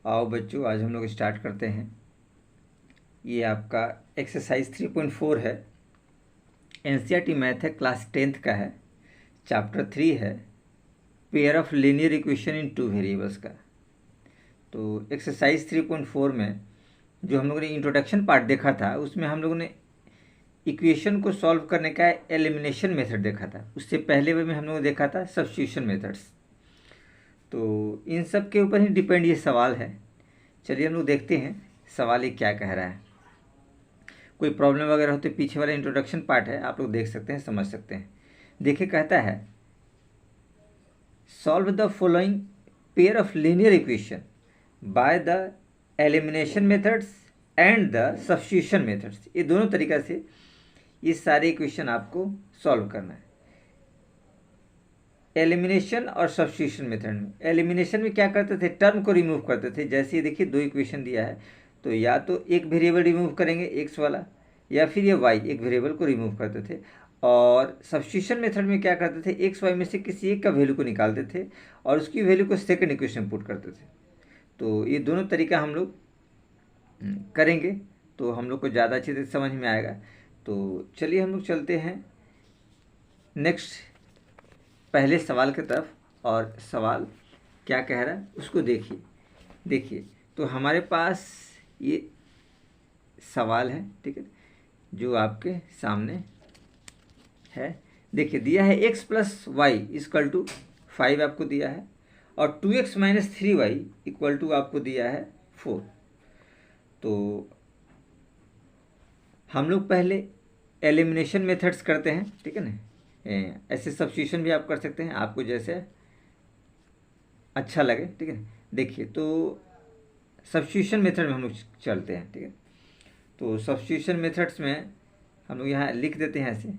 आओ बच्चों, आज हम लोग स्टार्ट करते हैं। ये आपका एक्सरसाइज 3.4 है। एनसीईआरटी मैथ है, क्लास 10th का है। चैप्टर 3 है, pair of linear equation in two variables का। तो एक्सरसाइज 3.4 में जो हम लोगों ने इंट्रोडक्शन पार्ट देखा था, उसमें हम लोगों ने इक्वेशन को सॉल्व करने का एलिमिनेशन मेथड देखा था। उससे पहले में हम लोगों ने देखा था सब्स्टिट्यूशन मेथड्स। तो इन सब के ऊपर ही डिपेंड ये सवाल है। चलिए हम लोग देखते हैं सवाल ये क्या कह रहा है। कोई प्रॉब्लम वगैरह हो तो पीछे वाला इंट्रोडक्शन पार्ट है, आप लोग देख सकते हैं, समझ सकते हैं। देखिए, कहता है solve the following pair of linear equation by the elimination methods and the substitution methods. ये दोनों तरीका से ये सारे इक्वेशन आपको सॉल्व करना है। एलिमिनेशन और सब्स्टिट्यूशन मेथड में, एलिमिनेशन में क्या करते थे, टर्म को रिमूव करते थे। जैसे ये देखिए दो इक्वेशन दिया है, तो या तो एक वेरिएबल रिमूव करेंगे एक्स वाला, या फिर ये वाई, एक वेरिएबल को रिमूव करते थे। और सब्स्टिट्यूशन मेथड में क्या करते थे, एक्स वाई में से किसी एक का वैल्यू को निकालते थे और उसकी वैल्यू को सेकंड इक्वेशन में पुट करते थे। तो ये दोनों तरीका हम लोग करेंगे तो हम लोग को ज़्यादा अच्छे से समझ में आएगा। तो चलिए हम लोग चलते हैं नेक्स्ट पहले सवाल की तरफ, और सवाल क्या कह रहा है उसको देखिए। तो हमारे पास ये सवाल है, ठीक है, जो आपके सामने है। देखिए दिया है x plus y equal to 5 आपको दिया है, और 2x minus 3y equal to आपको दिया है 4। तो हम लोग पहले एलिमिनेशन मेथड्स करते हैं, ठीक है ना। ऐसे सब्स्टिट्यूशन भी आप कर सकते हैं, आपको जैसे अच्छा लगे, ठीक है। देखिए, तो सब्स्टिट्यूशन मेथड में हम लोग चलते हैं, ठीक है। तो सब्स्टिट्यूशन मेथड्स में हम लोग यहाँ लिख देते हैं ऐसे,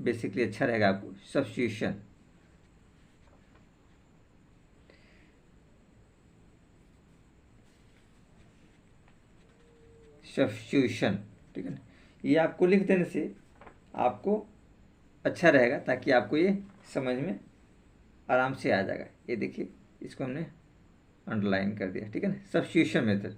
बेसिकली अच्छा रहेगा आपको। सब्स्टिट्यूशन, ठीक है ना। ये आपको लिख देने से आपको अच्छा रहेगा, ताकि आपको ये समझ में आराम से आ जाएगा। ये देखिए, इसको हमने अंडरलाइन कर दिया, ठीक है ना। Substitution method.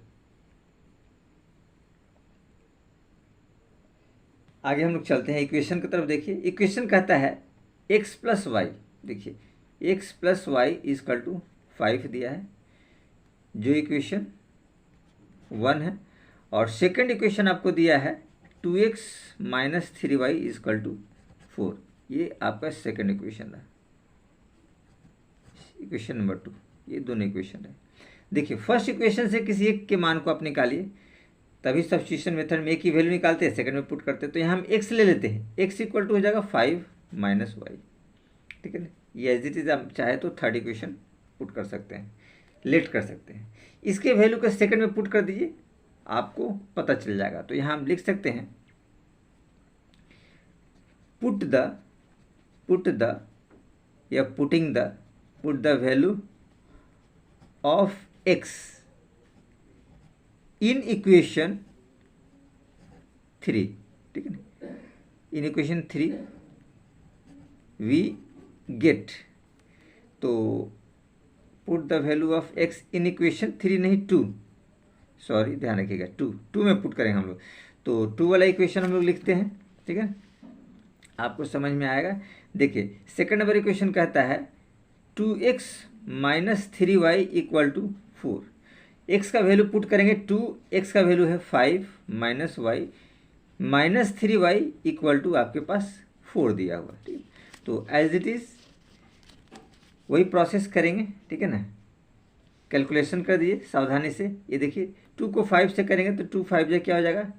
आगे हम लोग चलते हैं इक्वेशन की तरफ। देखिए, इक्वेशन कहता है x प्लस वाई। देखिए, x plus y equal to 5 दिया है, जो इक्वेशन 1 है। और सेकंड इक्वेशन आपको दिया है 2x minus 3y is equal to 4। ये आपका सेकंड इक्वेशन है, इक्वेशन नंबर 2। ये दोनों इक्वेशन है। देखिए, फर्स्ट इक्वेशन से किसी एक के मान को आप निकालिए, तभी सब्स्टिट्यूशन मेथड में एक ही वैल्यू निकालते हैं, सेकंड में पुट करते हैं। तो यहाँ हम x ले लेते हैं, x इक्वल टू हो जाएगा 5 माइनस वाई, ठीक है ना। ये एज इट इज आप चाहे तो थर्ड इक्वेशन पुट कर सकते हैं, लेट कर सकते हैं। इसके वैल्यू को सेकंड में पुट कर दीजिए, आपको पता चल जाएगा। तो यहाँ हम लिख सकते हैं put the value of x in equation 3, ठीक है ना। इन इक्वेशन 3 वी गेट, तो put the value of x in equation 3 नहीं 2, सॉरी ध्यान रखिएगा, 2 में पुट करेंगे हम लोग। तो 2 वाला इक्वेशन हम लोग लिखते हैं, ठीक है, आपको समझ में आएगा। देखिए, सेकंड नंबर इक्वेशन कहता है 2x minus 3y equal to 4। x का वैल्यू पुट करेंगे 2, x का वैल्यू है 5 minus y minus 3y equal to आपके पास 4 दिया हुआ, ठीक है। तो एज इट इज वही प्रोसेस करेंगे, ठीक है ना। कैलकुलेशन कर दीजिए सावधानी से। ये देखिए, 2 को 5 से करेंगे तो 2 5 से क्या हो जाएगा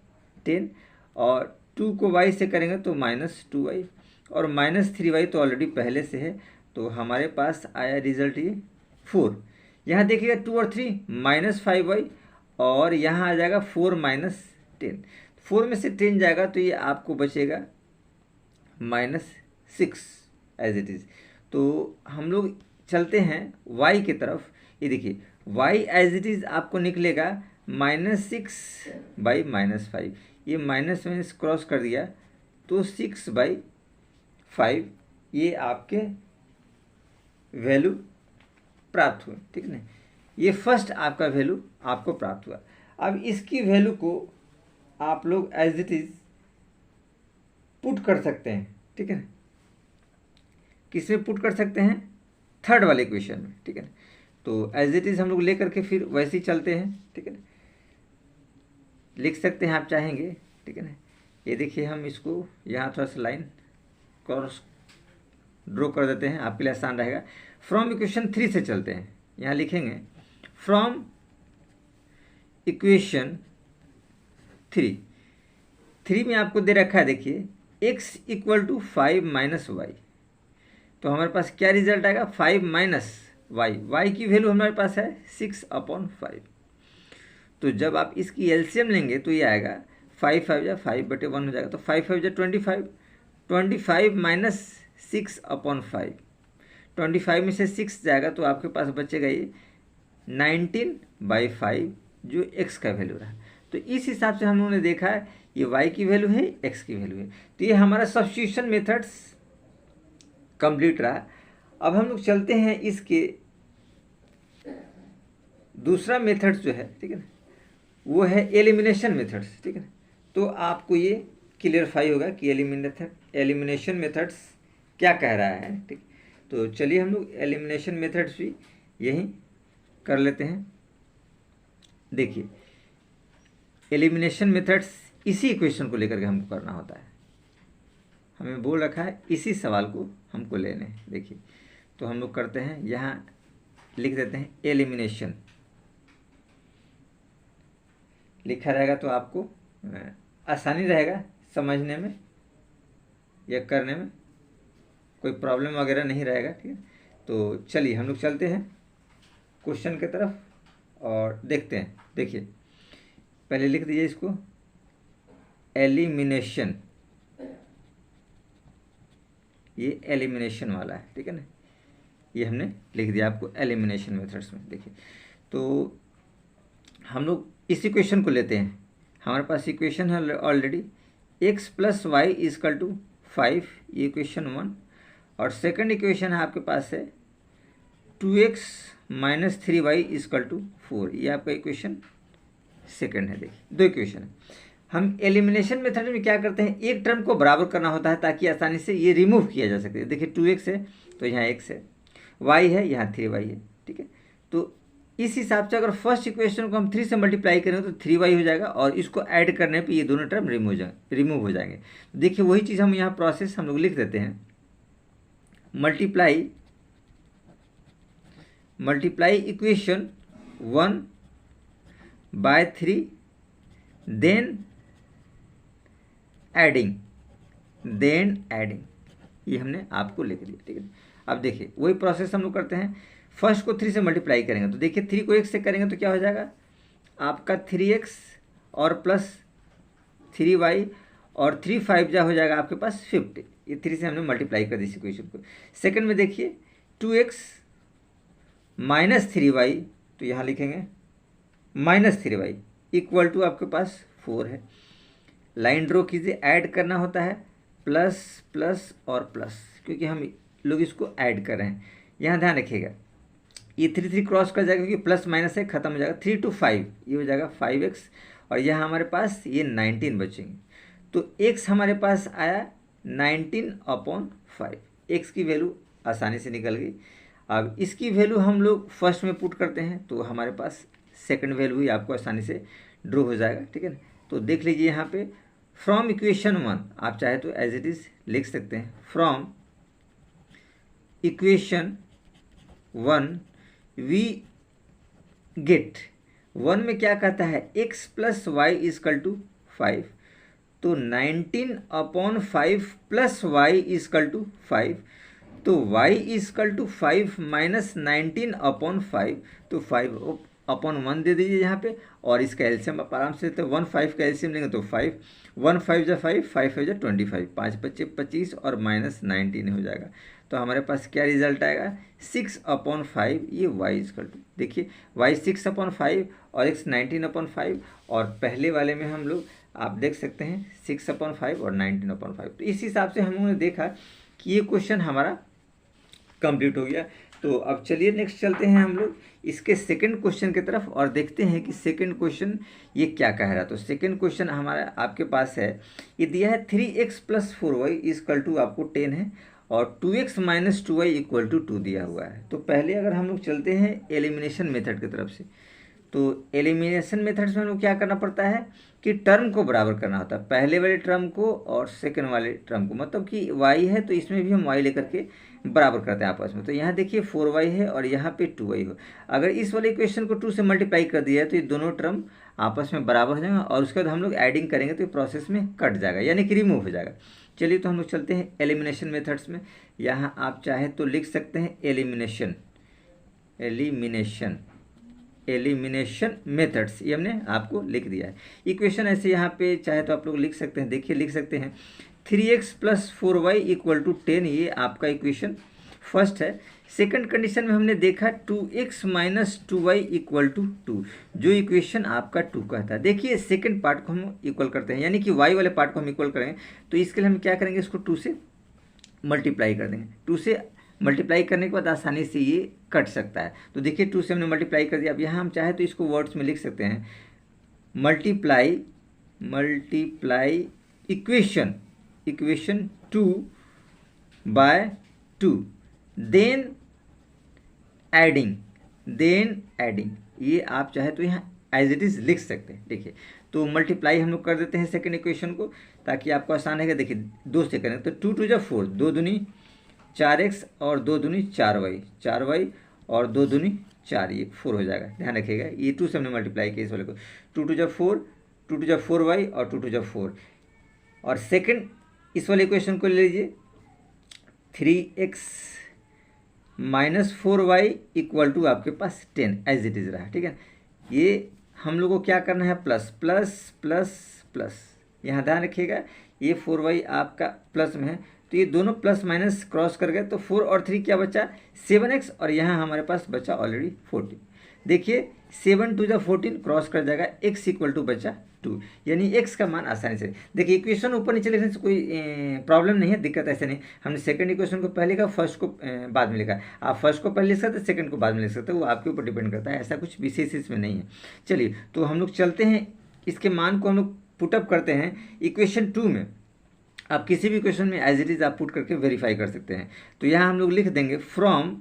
10, और 2 को y से करेंगे तो माइनस 2y, और माइनस 3y तो ऑलरेडी पहले से है। तो हमारे पास आया रिजल्ट ये 4। यहाँ देखिएगा 2 और 3 माइनस 5y, और यहाँ आ जाएगा 4 माइनस 10। 4 में से 10 जाएगा तो ये आपको बचेगा माइनस 6 एज इट इज़। तो हम लोग चलते हैं y की तरफ। ये देखिए, y एज इट इज़ आपको निकलेगा माइनस 6 बाई माइनस 5। ये माइनस माइनस क्रॉस कर दिया तो 6 बाई 5 ये आपके वैल्यू प्राप्त हुए, ठीक है ना। ये फर्स्ट आपका वैल्यू आपको प्राप्त हुआ। अब इसकी वैल्यू को आप लोग एज इट इज पुट कर सकते हैं, ठीक है ना। किस में पुट कर सकते हैं? थर्ड वाले इक्वेशन में, ठीक है ना। तो एज इट इज हम लोग ले करके फिर वैसे ही चलते हैं, ठीक है ना। लिख सकते हैं आप चाहेंगे, ठीक है ना। ये देखिए हम इसको यहाँ थोड़ा सा लाइन क्रॉस ड्रॉ कर देते हैं, आपके लिए आसान रहेगा। फ्रॉम इक्वेशन 3 से चलते हैं। यहाँ लिखेंगे फ्रॉम इक्वेशन 3 में आपको दे रखा है, देखिए x = 5 - y। तो हमारे पास क्या रिजल्ट आएगा? 5 - y। y की वैल्यू हमारे पास है 6/5। तो जब आप इसकी एलसीएम लेंगे तो ये आएगा 5 × 5 = 5/1 हो जाएगा। तो 5 × 5 = 25। 25 - 6/5, 25 में से 6 जाएगा तो आपके पास बचेगा ये 19/5, जो x का वैल्यू रहा। तो इस हिसाब से हम लोगों ने देखा है ये y की वैल्यू है, x की वैल्यू है। तो ये हमारा सब्स्टिट्यूशन मेथड्स कंप्लीट रहा। अब हम लोग चलते हैं इसके दूसरा मेथड्स जो है, ठीक है ना, वो है एलिमिनेशन मेथड्स, ठीक है ना। तो आपको ये क्लियरफाई होगा कि एलिमिनेशन मेथड्स क्या कह रहा है, ठीक। तो चलिए हम लोग एलिमिनेशन मेथड्स भी यहीं कर लेते हैं। देखिए एलिमिनेशन मेथड्स इसी इक्वेशन को लेकर के हमको करना होता है। हमें बोल रखा है इसी सवाल को हमको लेने हैं। देखिए तो हम लोग करते हैं, यहाँ लिख देते हैं एलिमिनेशन। लिखा रहेगा तो आपको आसानी रहेगा समझने में या करने में, कोई प्रॉब्लम वगैरह नहीं रहेगा, ठीक है। तो चलिए हम लोग चलते हैं क्वेश्चन की तरफ और देखते हैं। देखिए पहले लिख दीजिए इसको एलिमिनेशन, ये एलिमिनेशन वाला है, ठीक है ना। ये हमने लिख दिया आपको एलिमिनेशन मेथड्स में। देखिए तो हम लोग इस इक्वेशन को लेते हैं। हमारे पास इक्वेशन है ऑलरेडी x + y = 5, ये इक्वेशन 1। और सेकंड इक्वेशन है आपके पास है 2x - 3y = 4, ये आपका इक्वेशन सेकंड है। देखिए दो इक्वेशन है। हम एलिमिनेशन मेथड में क्या करते हैं, एक टर्म को बराबर करना होता है ताकि आसानी से ये रिमूव किया जा सके। देखिए 2x है तो यहाँ x है, y है यहाँ 3y है, ठीक है। तो इस हिसाब से अगर फर्स्ट इक्वेशन को हम 3 से मल्टीप्लाई करें तो 3y हो जाएगा और इसको ऐड करने पे ये दोनों टर्म रिमूव हो जाएंगे। देखिए वही चीज़ हम यहाँ प्रोसेस हम लोग लिख देते हैं, मल्टीप्लाई इक्वेशन 1/3 देन एडिंग, ये हमने आपको लिख दिया, ठीक है। अब देखिए वही प्रोसेस हम लोग करते हैं। फर्स्ट को 3 से मल्टीप्लाई करेंगे तो देखिए 3 को x से करेंगे तो क्या हो जाएगा आपका 3x और प्लस 3y और 3 5 जा हो जाएगा आपके पास 50। ये 3 से हमने मल्टीप्लाई कर दी इस इक्वेशन को। सेकंड में देखिए 2x - 3y, तो यहाँ लिखेंगे -3y = आपके पास 4 है। लाइन ड्रॉ कीजिए, ऐड करना होता है प्लस प्लस और प्लस, क्योंकि हम लोग इसको ऐड कर रहे हैं। यहाँ ध्यान रखिएगा ये 3 क्रॉस कर जाएगा क्योंकि प्लस माइनस है, खत्म हो जाएगा। 3 to 5 ये हो जाएगा 5x और यहाँ हमारे पास ये 19 बचेंगे। तो x हमारे पास आया 19/5, x की वैल्यू आसानी से निकल गई। अब इसकी वैल्यू हम लोग फर्स्ट में पुट करते हैं तो हमारे पास सेकंड वैल्यू ही आपको आसानी से ड्रॉ हो जाएगा, ठीक है ना। तो देख लीजिए यहाँ पे फ्रॉम इक्वेशन 1, आप चाहे तो एज इट इज लिख सकते हैं फ्रॉम इक्वेशन 1 वी गेट, 1 में क्या कहता है x + y = 5, तो 19/5 + y = 5, तो y = 5 - 19/5, तो 5/1 दे दीजिए यहाँ पे। और इसका एलसीएम आप आराम से, तो 1 5 का एलसीएम लेंगे तो 5, 1 5 = 5, 5 5 = 25, 5 5 = 25 और -19 हो जाएगा। तो हमारे पास क्या रिजल्ट आएगा 6/5, ये y = देखिए y 6/5 और x 19/5, और पहले वाले में हम लोग आप देख सकते हैं 6/5 और 19/5। तो इस हिसाब से हम लोगों ने देखा कि ये क्वेश्चन हमारा कंप्लीट हो गया। तो अब चलिए नेक्स्ट चलते हैं हम लोग इसके सेकंड क्वेश्चन की तरफ और देखते हैं कि सेकंड क्वेश्चन ये क्या कह रहा है। तो सेकंड क्वेश्चन हमारा आपके पास है, ये दिया है 3x + 4y इक्वल टू आपको 10 है और 2x - 2y इक्वल टू 2 दिया हुआ है। तो पहले अगर हम लोग चलते हैं एलिमिनेशन मेथड की तरफ से, तो एलिमिनेशन मेथड्स में हम लोग क्या करना पड़ता है कि टर्म को बराबर करना होता है, पहले वाले टर्म को और सेकंड वाले टर्म को। मतलब कि y है तो इसमें भी हम y लेकर के बराबर करते हैं आपस में। तो यहाँ देखिए 4y है और यहाँ पे 2y हो। अगर इस वाले इक्वेशन को 2 से मल्टीप्लाई कर दिया है तो ये दोनों टर्म आपस में बराबर हो जाएंगे और उसके बाद हम लोग एडिंग करेंगे तो ये प्रोसेस में कट जाएगा, यानी कि रिमूव हो जाएगा। चलिए तो हम लोग चलते हैं एलिमिनेशन मेथड्स में। यहाँ आप चाहे तो लिख सकते हैं एलिमिनेशन मेथड्स, ये हमने आपको लिख दिया है। इक्वेशन ऐसे यहाँ पे चाहे तो आप लोग लिख सकते हैं, देखिए लिख सकते हैं 3x + 4y इक्वल टू 10, ये आपका इक्वेशन फर्स्ट है। सेकंड कंडीशन में हमने देखा 2x - 2y इक्वल टू 2, जो इक्वेशन आपका 2 कहता है। देखिए सेकंड पार्ट को हम इक्वल करते हैं, यानी कि y वाले पार्ट को हम इक्वल करेंगे। तो इसके लिए हम क्या करेंगे, इसको 2 से मल्टीप्लाई कर देंगे। 2 से मल्टीप्लाई करने के बाद आसानी से ये कट सकता है। तो देखिए 2 से हमने मल्टीप्लाई कर दिया। अब यहाँ हम चाहे तो इसको वर्ड्स में लिख सकते हैं, multiply equation 2 by 2 then adding, ये आप चाहे तो यहाँ एज इट इज़ लिख सकते हैं। देखिए तो मल्टीप्लाई हम लोग कर देते हैं सेकेंड इक्वेशन को, ताकि आपको आसान है। देखिए 2 से करें तो 2 × 4, 2 दूनी 4x और 2 दूनी 4y और 2 दूनी 4, ये 4 हो जाएगा। ध्यान रखिएगा ये 2 से हमने मल्टीप्लाई किया इस वाले को। 2 × 4, 2 × 4y और 2 × 4। और सेकंड इस वाले इक्वेशन को ले लीजिए 3x - 4y इक्वल टू आपके पास 10 एज इट इज़ रहा, ठीक है। ये हम लोग को क्या करना है, प्लस प्लस प्लस प्लस, यहाँ ध्यान रखिएगा ये 4y आपका प्लस में है तो ये दोनों प्लस माइनस क्रॉस कर गए। तो 4 और 3 क्या बचा, 7x, और यहाँ हमारे पास बचा ऑलरेडी 14। देखिए 7 × 2 = 14 क्रॉस कर जाएगा, x इक्वल टू बचा 2, यानी x का मान आसानी से। देखिए इक्वेशन ऊपर नीचे लिखने से कोई प्रॉब्लम नहीं है, दिक्कत ऐसे नहीं। हमने सेकंड इक्वेशन को पहले लिखा, फर्स्ट को बाद में लिखा। आप फर्स्ट को पहले लिख सकते, सेकंड को बाद में लिख सकते, वो आपके ऊपर डिपेंड करता है, ऐसा कुछ विशेष इसमें नहीं है। चलिए तो हम लोग चलते हैं, इसके मान को हम लोग पुटअप करते हैं इक्वेशन 2 में। आप किसी भी क्वेश्चन में एज इट इज़ आप पुट करके वेरीफाई कर सकते हैं। तो यहाँ हम लोग लिख देंगे फ्रॉम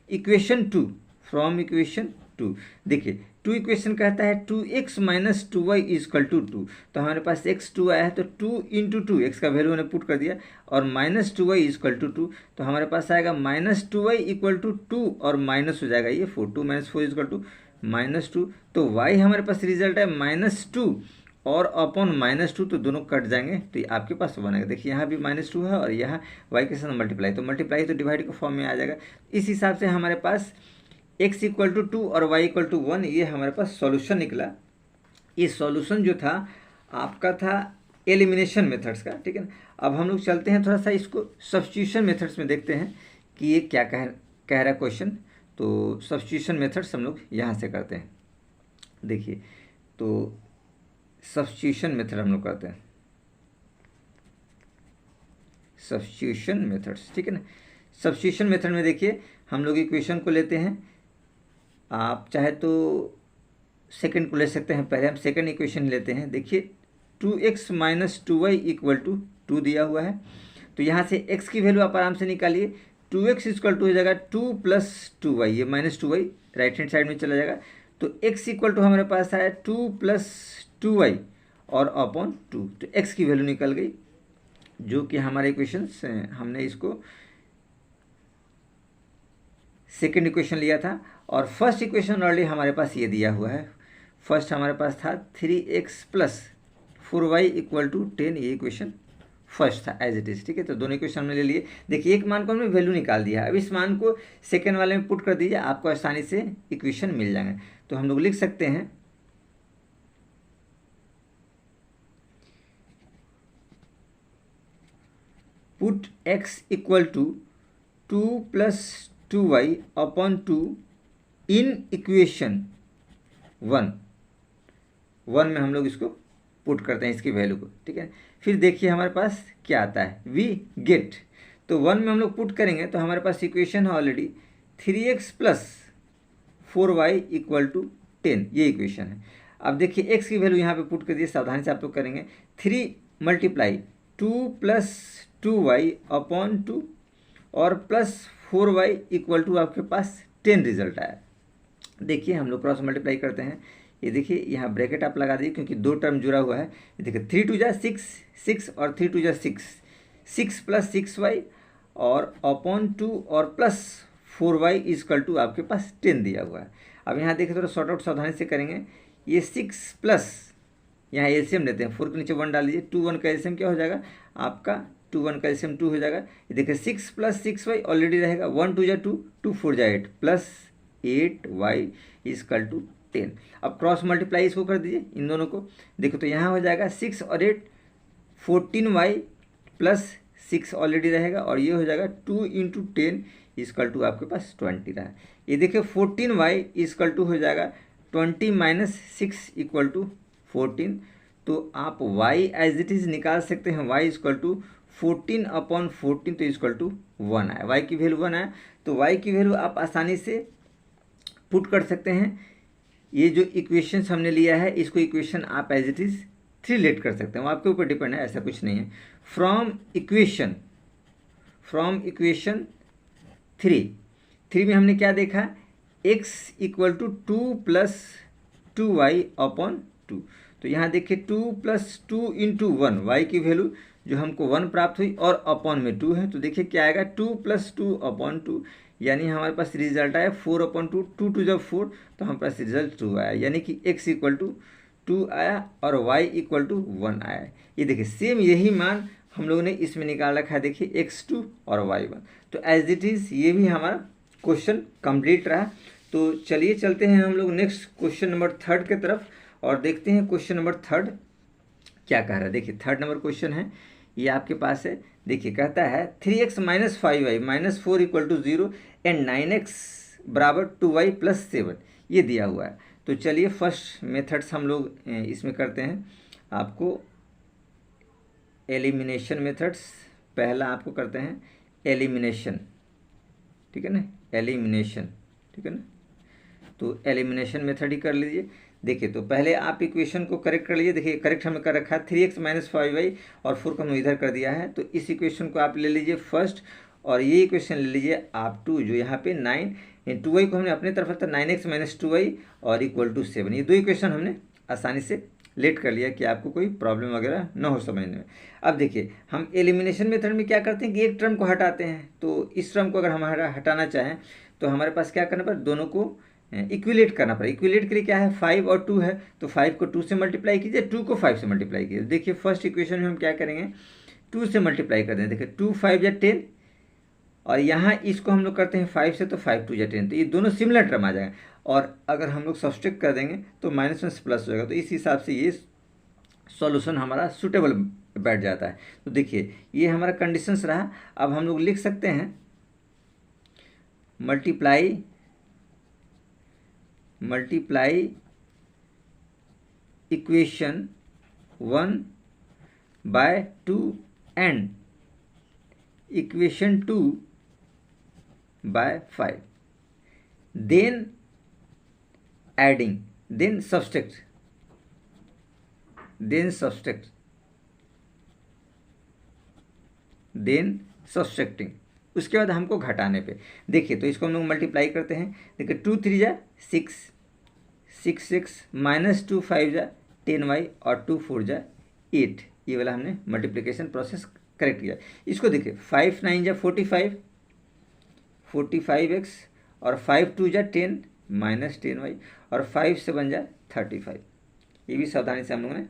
इक्वेशन 2। देखिए 2 इक्वेशन कहता है 2x - 2y इक्वल टू 2। तो हमारे पास x 2 आया है तो 2 × 2, x का वैल्यू हमने पुट कर दिया, और -2y इक्वल टू 2। तो हमारे पास आएगा -2y इक्वल टू 2 और माइनस हो जाएगा ये 4, 2 - 4 इक्वल टू -2। तो y हमारे पास रिजल्ट है -2 और अपॉन -2, तो दोनों कट जाएंगे तो ये आपके पास बनेगा। देखिए यहाँ भी -2 है और यहाँ y के साथ मल्टीप्लाई, तो मल्टीप्लाई तो डिवाइड के फॉर्म में आ जाएगा। इस हिसाब से हमारे पास x इक्वल टू 2 और y इक्वल टू 1, ये हमारे पास सॉल्यूशन निकला। ये सॉल्यूशन जो था आपका था एलिमिनेशन मेथड्स का, ठीक है ना। अब हम लोग चलते हैं थोड़ा सा इसको सब्स्टिट्यूशन मेथड्स में, देखते हैं कि ये क्या कह रहा है क्वेश्चन। तो सब्स्टिट्यूशन मेथड्स हम लोग यहाँ से करते हैं। देखिए तो सब्स्टिट्यूशन मेथड हम लोग करते हैं, सब्स्टिट्यूशन मेथड्स, ठीक है ना। सब्स्टिट्यूशन मेथड में देखिए हम लोग इक्वेशन को लेते हैं, आप चाहे तो सेकंड को ले सकते हैं। पहले हम सेकंड इक्वेशन लेते हैं। देखिए 2x - 2y इक्वल टू 2 दिया हुआ है, तो यहाँ से x की वैल्यू आप आराम से निकालिए। 2x इक्वल टू हो जाएगा 2 + 2y, ये -2y राइट हैंड साइड में चला जाएगा। तो x इक्वल टू हमारे पास आया 2 + 2y और अपॉन 2, तो x की वैल्यू निकल गई, जो कि हमारे इक्वेशन हमने इसको सेकेंड इक्वेशन लिया था। और फर्स्ट इक्वेशन ऑलरेडी हमारे पास ये दिया हुआ है। फर्स्ट हमारे पास था 3x + 4y इक्वल टू 10, ये इक्वेशन फर्स्ट था एज इट इज़, ठीक है। तो दोनों इक्वेशन हमने ले लिए। देखिए एक मान को हमने वैल्यू निकाल दिया, अब इस मान को सेकेंड वाले में पुट कर दीजिए, आपको आसानी से इक्वेशन मिल जाएंगे। तो हम लोग लिख सकते हैं put x equal to 2 + 2y upon 2 in equation 1 में हम लोग इसको पुट करते हैं, इसकी वैल्यू को, ठीक है। फिर देखिए हमारे पास क्या आता है, वी गेट। तो 1 में हम लोग पुट करेंगे तो हमारे पास इक्वेशन है already 3x plus 4y equal to 10, ये इक्वेशन है। अब देखिए x की वैल्यू यहाँ पे पुट कर दिए, सावधानी से आप लोग करेंगे। 3 मल्टीप्लाई 2 प्लस 2y अपॉन 2 और प्लस 4y इक्वल टू आपके पास 10 रिजल्ट आया। देखिए हम लोग क्रॉस मल्टीप्लाई करते हैं, ये देखिए यहाँ ब्रैकेट आप लगा दीजिए क्योंकि दो टर्म जुड़ा हुआ है। ये देखिए 3 2 जा 6, 6 और 3 2 जा 6, 6 प्लस 6y और अपॉन 2 और प्लस 4y इक्वल टू आपके पास 10 दिया हुआ है। अब यहाँ देखिए थोड़ा शॉर्ट आउट सावधानी से करेंगे। ये 6 प्लस, यहाँ एलसीएम लेते हैं, 4 के नीचे 1 डाल दीजिए, 2 1 का एलसीएम क्या हो जाएगा आपका, 2 1 का एलसीएम 2 हो जाएगा। ये देखिए 6 प्लस 6y ऑलरेडी रहेगा, 1 2 जा 2, 2 4 जा 8 प्लस 8y इक्वल टू 10। अब क्रॉस मल्टीप्लाई इसको कर दीजिए इन दोनों को, देखो तो यहाँ हो जाएगा 6 और 8 14y प्लस 6 ऑलरेडी रहेगा और ये हो जाएगा 2 इंटू 10 इक्वल टू आपके पास 20 रहा। ये देखिए 14y इक्वल टू हो जाएगा 20 माइनस 6 इक्वल टू 14। तो आप y एज इट इज़ निकाल सकते हैं, y इक्वल टू 14 अपॉन 14 तो इक्वल टू 1 आया, y की वैल्यू 1 आया। तो y की वैल्यू आप आसानी से पुट कर सकते हैं। ये जो इक्वेशंस हमने लिया है इसको इक्वेशन आप एज इट इज़ 3 लेट कर सकते हैं, वो आपके ऊपर डिपेंड है, ऐसा कुछ नहीं है। फ्रॉम इक्वेशन 3 में हमने क्या देखा, x equal to 2 plus 2y upon 2। तो यहाँ देखिए 2 प्लस 2 इंटू 1, वाई की वैल्यू जो हमको 1 प्राप्त हुई और अपॉन में 2 है, तो देखिए क्या आएगा 2 प्लस 2 अपॉन 2, यानी हमारे पास रिजल्ट आया 4 अपॉन 2, 2 2 जब 4 तो हमारे पास रिजल्ट 2 आया, यानी कि x इक्वल टू 2 आया और y इक्वल टू 1 आया। ये देखिए सेम यही मान हम लोगों ने इसमें निकाल रखा है, देखिए x2 और y1। तो एज इट इज़ ये भी हमारा क्वेश्चन कंप्लीट रहा। तो चलिए चलते हैं हम लोग नेक्स्ट क्वेश्चन नंबर 3 की तरफ और देखते हैं क्वेश्चन नंबर 3 क्या कह रहा है। देखिए 3 नंबर क्वेश्चन है, ये आपके पास है। देखिए कहता है 3x minus 5y minus 4 equal to 0 and 9x बराबर 2y प्लस 7, ये दिया हुआ है। तो चलिए फर्स्ट मेथड्स हम लोग इसमें करते हैं, आपको एलिमिनेशन मेथड्स पहला आपको करते हैं एलिमिनेशन, ठीक है ना, एलिमिनेशन, ठीक है ना। तो एलिमिनेशन मेथड ही कर लीजिए। देखिए तो पहले आप इक्वेशन को करेक्ट कर लीजिए। देखिए करेक्ट हमें कर रखा है 3x माइनस 5y और 4 को हमने इधर कर दिया है। तो इस इक्वेशन को आप ले लीजिए फर्स्ट और ये इक्वेशन ले लीजिए आप 2, जो यहाँ पे 9 2y को हमने अपने तरफ था 9x माइनस 2y और इक्वल टू 7। ये दो इक्वेशन हमने आसानी से लेट कर लिया कि आपको कोई प्रॉब्लम वगैरह न हो समझने में। अब देखिए हम एलिमिनेशन मेथड में क्या करते हैं कि एक टर्म को हटाते हैं। तो इस टर्म को अगर हम हटाना चाहें तो हमारे पास क्या करना पड़े, दोनों को इक्विलेट करना पड़े। इक्विलेट के लिए क्या है, 5 और 2 है, तो 5 को 2 से मल्टीप्लाई कीजिए, 2 को 5 से मल्टीप्लाई कीजिए। देखिए फर्स्ट इक्वेशन में हम क्या करेंगे, 2 से मल्टीप्लाई कर दें। देखिए 2 5 या 10 और यहाँ इसको हम लोग करते हैं 5 से, तो 5 2 या 10, तो ये दोनों सिमिलर टर्म आ जाएगा। और अगर हम लोग सब्सट्रैक्ट कर देंगे तो माइनस में प्लस हो जाएगा। तो इस हिसाब से ये सॉल्यूशन हमारा सूटेबल बैठ जाता है। तो देखिए ये हमारा कंडीशंस रहा। अब हम लोग लिख सकते हैं multiply equation 1 by 2 and equation 2 by 5, then adding, then subtracting, उसके बाद हमको घटाने पे। देखिए तो इसको हम लोग मल्टीप्लाई करते हैं। देखिए 2 3 जा 6, 6 6 माइनस 2 5 जा 10y और 2 4 जा 8, ये वाला हमने मल्टीप्लिकेशन प्रोसेस करेक्ट किया। इसको देखिए 5 9 जा 45x और 5 2 जा 10 माइनस 10y और 5 7 जा 35, ये भी सावधानी से हम लोगों ने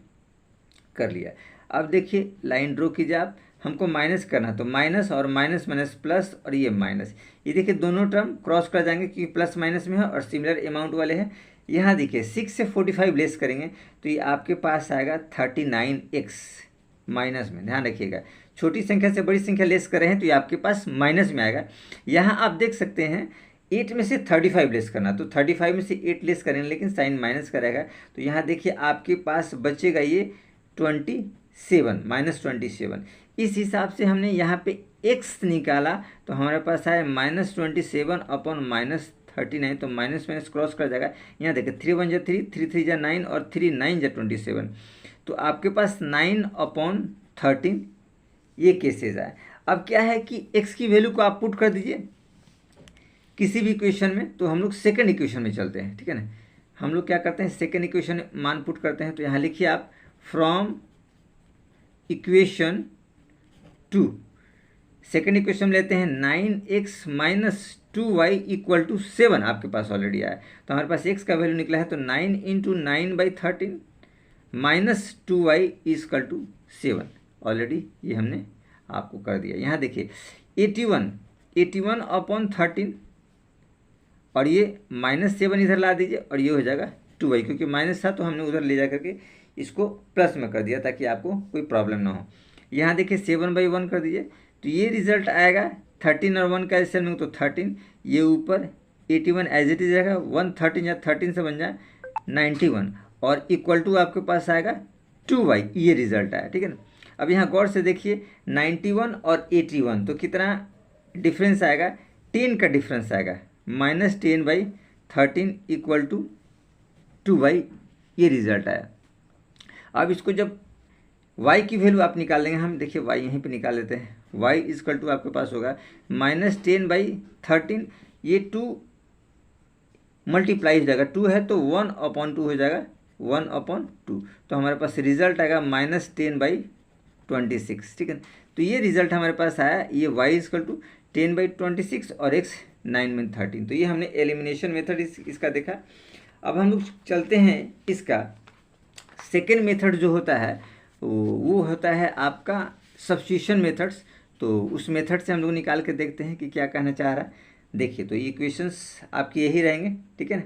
कर लिया। अब देखिए लाइन ड्रॉ कीजिए आप, हमको माइनस करना है तो माइनस और माइनस माइनस प्लस और ये माइनस, ये देखिए दोनों टर्म क्रॉस कर जाएंगे क्योंकि प्लस माइनस में है और सिमिलर अमाउंट वाले हैं। यहाँ देखिए 6 से 45 लेस करेंगे तो ये आपके पास आएगा 39x माइनस में। ध्यान रखिएगा छोटी संख्या से बड़ी संख्या लेस कर रहे हैं तो ये आपके पास माइनस में आएगा। यहाँ आप देख सकते हैं 8 में से 35 लेस करना, तो 35 में से 8 लेस करेंगे लेकिन साइन माइनस करेगा। तो यहाँ देखिए आपके पास बचेगा ये 27 माइनस 27, इस हिसाब से हमने यहाँ पे x निकाला तो हमारे पास आया -27 अपॉन -39, तो माइनस माइनस क्रॉस कर जाएगा। यहाँ देखिए 3 1 जा 3, 3 3 जा 9 और 3 9 जा 27, तो आपके पास 9/13 ये केसेज आए। अब क्या है कि x की वैल्यू को आप पुट कर दीजिए किसी भी इक्वेशन में, तो हम लोग सेकेंड इक्वेशन में चलते हैं, ठीक है ना। हम लोग क्या करते हैं, सेकेंड इक्वेशन में मान पुट करते हैं। तो यहाँ लिखिए आप फ्रॉम इक्वेशन 2, सेकेंड इक्वेशन लेते हैं 9x - 2y = 7 आपके पास ऑलरेडी आया। तो हमारे पास x का वैल्यू निकला है, तो 9 × 9/13 - 2y = 7 ऑलरेडी ये हमने आपको कर दिया। यहाँ देखिए 81/13 और ये -7 इधर ला दीजिए और ये हो जाएगा 2y, क्योंकि माइनस था तो हमने उधर ले जा करके इसको प्लस में कर दिया ताकि आपको कोई प्रॉब्लम ना हो। यहाँ देखिए 7/1 कर दीजिए, तो ये रिजल्ट आएगा 13 और 1 का एल में, तो 13, ये ऊपर 81 एज इट इज रहेगा, 113 या 13 से बन जाए 91 और इक्वल टू आपके पास आएगा 2y, ये रिजल्ट आया, ठीक है ना। अब यहाँ गौर से देखिए 91 और 81, तो कितना डिफरेंस आएगा, 10 का डिफरेंस आएगा, -10/13 = 2y, ये रिजल्ट आया। अब इसको जब y की वैल्यू आप निकाल लेंगे, हम देखिए y यहीं पे निकाल लेते हैं, y = आपके पास होगा -10/13, ये 2 मल्टीप्लाई हो जाएगा, 2 है तो 1/2 हो जाएगा, 1/2, तो हमारे पास रिजल्ट आएगा -10/26, ठीक है। तो ये रिजल्ट हमारे पास आया, ये y = 10/26 और x 9/13। तो ये हमने एलिमिनेशन मेथड इसका देखा। अब हम लोग चलते हैं इसका सेकेंड मेथड जो होता है वो होता है आपका सब्स्टिट्यूशन मेथड्स। तो उस मेथड से हम लोग निकाल के देखते हैं कि क्या कहना चाह रहा है। देखिए तो इक्वेशंस आपकी यही रहेंगे, ठीक है ना।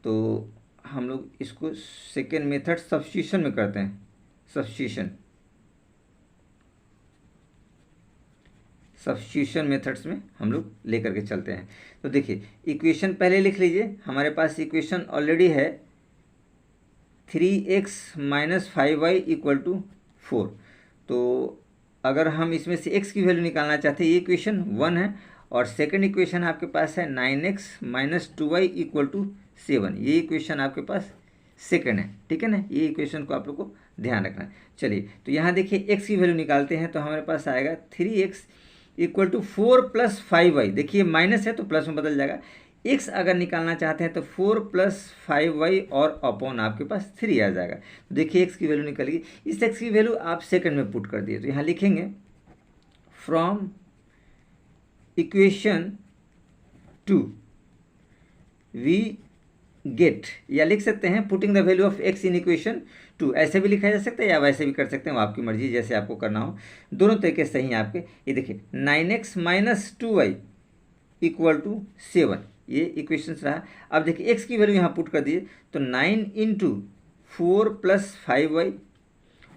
तो हम लोग इसको सेकेंड मेथड सब्स्टिट्यूशन में करते हैं, सब्स्टिट्यूशन मेथड्स में हम लोग लेकर के चलते हैं। तो देखिए इक्वेशन पहले लिख लीजिए, हमारे पास इक्वेशन ऑलरेडी है 3x - 5y = 4। तो अगर हम इसमें से x की वैल्यू निकालना चाहते हैं, ये इक्वेशन 1 है, और सेकंड इक्वेशन आपके पास है 9x - 2y = 7, ये इक्वेशन आपके पास सेकंड है, ठीक है ना। ये इक्वेशन को आप लोग को ध्यान रखना है। चलिए तो यहाँ देखिए x की वैल्यू निकालते हैं, तो हमारे पास आएगा 3x = 4 + 5y, देखिए माइनस है तो प्लस में बदल जाएगा। x अगर निकालना चाहते हैं तो 4 + 5y और अपॉन आपके पास 3 आ जाएगा। तो देखिए x की वैल्यू निकल गई। इस x की वैल्यू आप सेकंड में पुट कर दिए, तो यहाँ लिखेंगे फ्रॉम इक्वेशन 2 वी गेट, या लिख सकते हैं putting the value of x in equation 2, ऐसे भी लिखा जा सकता है या वैसे भी कर सकते हैं, वो आपकी मर्जी, जैसे आपको करना हो, दोनों तरीके सही हैं आपके। ये देखिए 9x - 2y = 7, ये इक्वेशंस रहा। अब देखिए x की वैल्यू यहाँ पुट कर दिए, तो 9 × 4 + 5y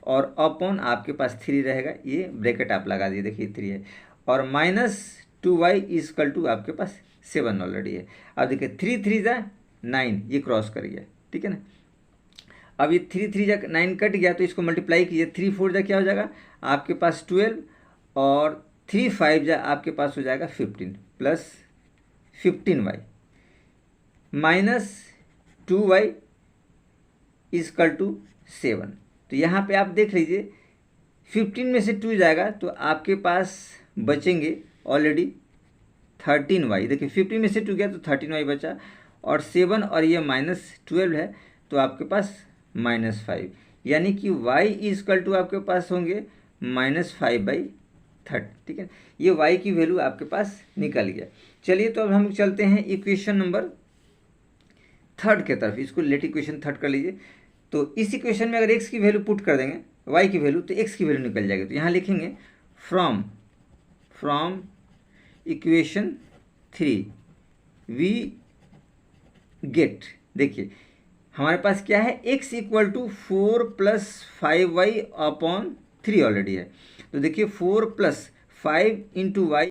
और अपॉन आपके पास 3 रहेगा, ये ब्रैकेट आप लगा दिए, देखिए 3 है, और -2y = आपके पास 7 ऑलरेडी है। अब देखिए 3 3 जा 9, ये क्रॉस कर गया, ठीक है ना। अब ये 3 3 जा 9 कट गया, तो इसको मल्टीप्लाई कीजिए, 3 4 जा क्या हो जाएगा आपके पास 12, और 3 5 जा आपके पास हो जाएगा 15 + 15y -2y = 7। तो यहाँ पे आप देख लीजिए 15 में से 2 जाएगा तो आपके पास बचेंगे ऑलरेडी 13y, देखिए 15 में से 2 गया तो 13y बचा, और 7 और ये -12 है तो आपके पास -5, यानी कि y = आपके पास होंगे -5/30, ठीक है। ये y की वैल्यू आपके पास निकल गया। चलिए तो अब हम चलते हैं इक्वेशन नंबर 3 के तरफ, इसको लेट इक्वेशन 3 कर लीजिए। तो इस इक्वेशन में अगर x की वैल्यू पुट कर देंगे, y की वैल्यू, तो x की वैल्यू निकल जाएगी। तो यहाँ लिखेंगे फ्रॉम इक्वेशन 3 वी गेट, देखिए हमारे पास क्या है, x = 4 + 5y अपॉन 3 ऑलरेडी है। तो देखिए 4 + 5 × y